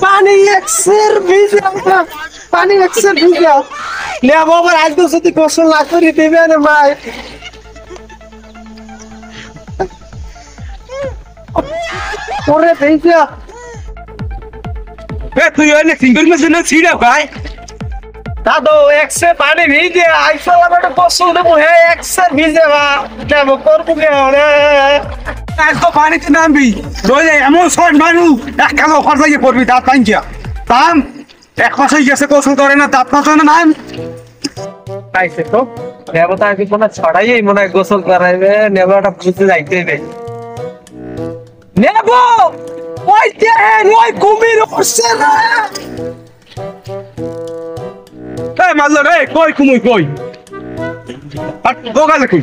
পানি এক্সের ভিজা পানি এক্সের ভিজা লে বাবা আজ তো যদি গোসল না করি দেবে রে ভাই ওরে ভিজা এ তুই অনেক সিঙ্গল মেশিন ছিড়া ভাই দাদু এক্সে পানি ভিজে আইসলা বেটা গোসল দেবো হে এক্সের ভিজে বা দেবো করবো কে রে আজ তো পানিতে নামবি রয়ে এমন শর্ট মারু এক কালো খরচা গিয়ে পড়বি দাঁত পাইছিয়া তাম এক মাসে গেছে গোসল করে না দাঁত পাঁচ না নাম পাইছে তো দেবতা কি কোনো ছড়াই মনে হয় গোসল করাইবে নেবাটা বুঝতে যাইতে হবে নেব ওই যে ওই কুমির উঠছে না এই মারলো রে কই কুমুই কই আর গোগালে কই